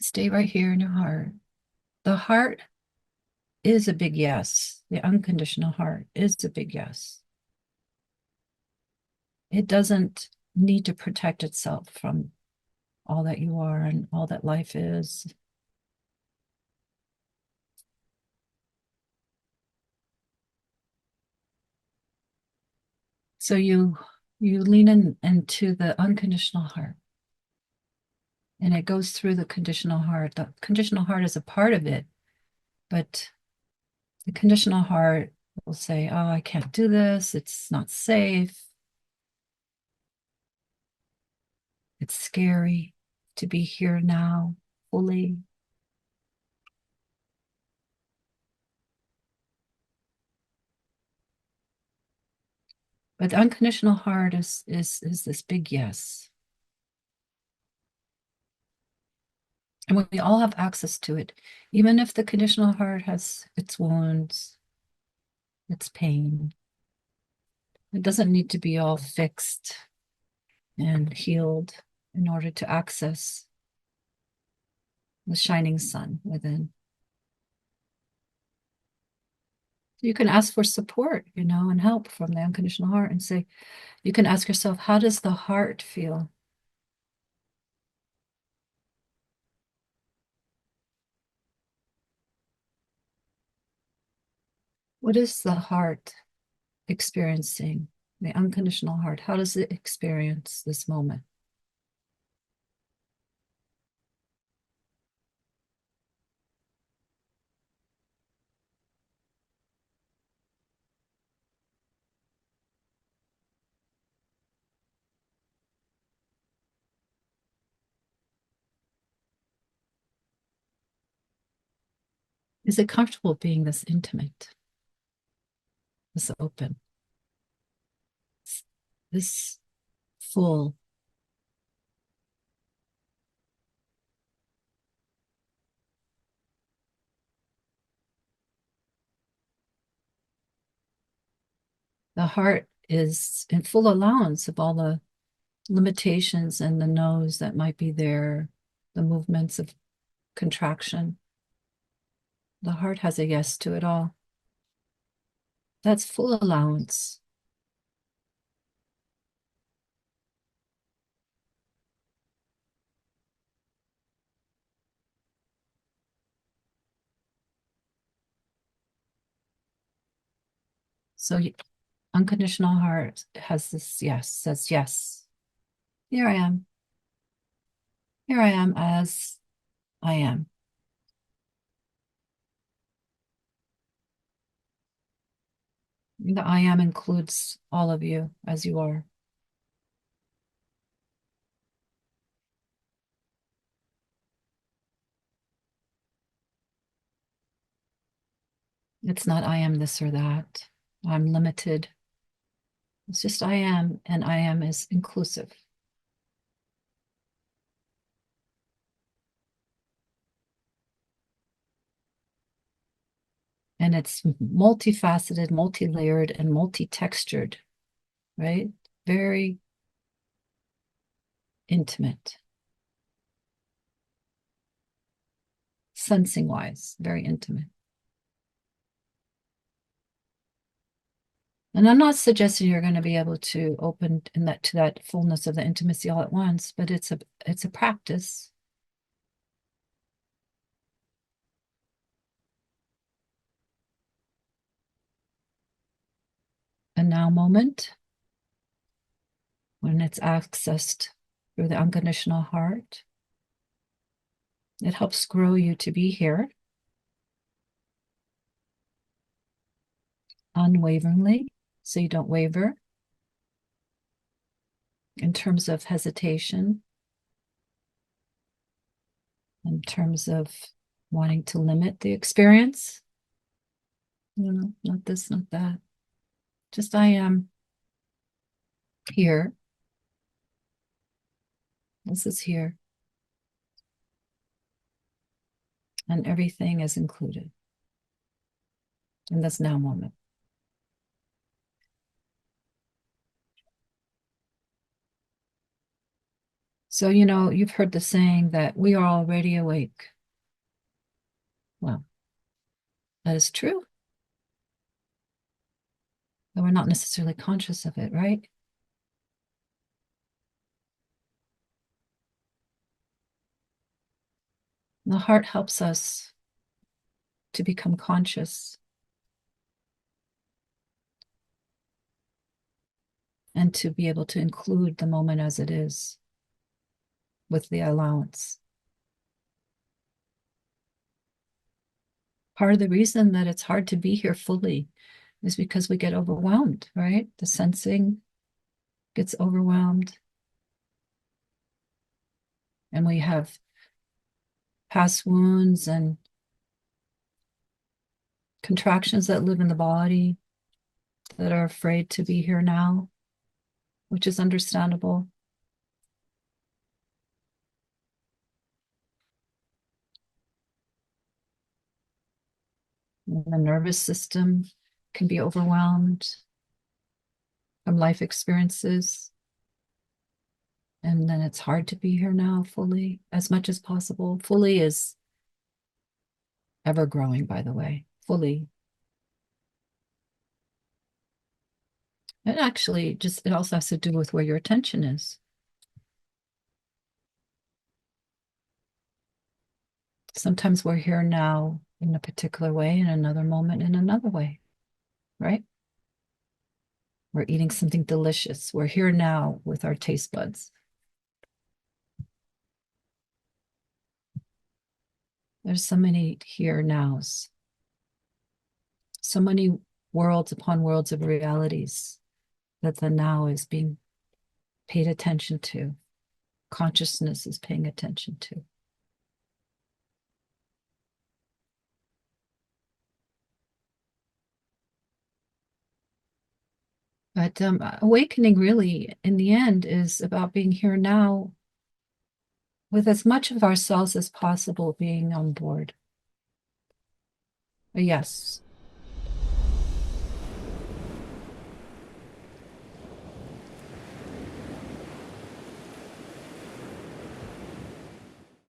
Stay right here in your heart. The heart is a big yes. The unconditional heart is a big yes. It doesn't need to protect itself from all that you are and all that life is. So you lean in into the unconditional heart, and it goes through the conditional heart. The conditional heart is a part of it, but the conditional heart will say, "Oh, I can't do this. It's not safe. It's scary to be here now fully." But the unconditional heart is this big yes. And we all have access to it, even if the conditional heart has its wounds, its pain. It doesn't need to be all fixed and healed in order to access the shining sun within. You can ask for support, and help from the unconditional heart and say, you can ask yourself, how does the heart feel? What is the heart experiencing? The unconditional heart, how does it experience this moment? Is it comfortable being this intimate, this open, this full? The heart is in full allowance of all the limitations and the no's that might be there, the movements of contraction. The heart has a yes to it all. That's full allowance. So unconditional heart has this yes, says yes. Here I am. Here I am as I am. The I am includes all of you as you are. It's not I am this or that. I'm limited. It's just I am, and I am is inclusive. And it's multifaceted, multi-layered, and multi-textured, right? Very intimate, sensing wise, very intimate. And I'm not suggesting you're going to be able to open in that to that fullness of the intimacy all at once, but it's a practice. A now moment when it's accessed through the unconditional heart. It helps grow you to be here unwaveringly, so you don't waver in terms of hesitation, in terms of wanting to limit the experience. Not this, not that. Just I am here. This is here. And everything is included in this now moment. So, you've heard the saying that we are already awake. Well, that is true, but we're not necessarily conscious of it, right? The heart helps us to become conscious and to be able to include the moment as it is with the allowance. Part of the reason that it's hard to be here fully is because we get overwhelmed, right? The sensing gets overwhelmed, and we have past wounds and contractions that live in the body that are afraid to be here now, which is understandable. And the nervous system can be overwhelmed from life experiences. And then it's hard to be here now fully, as much as possible. Fully is ever growing, by the way. Fully. And actually, it also has to do with where your attention is. Sometimes we're here now in a particular way, in another moment in another way, right? We're eating something delicious. We're here now with our taste buds. There's so many here nows, so many worlds upon worlds of realities that the now is being paid attention to. Consciousness is paying attention to. But awakening really, in the end, is about being here now with as much of ourselves as possible being on board. Yes,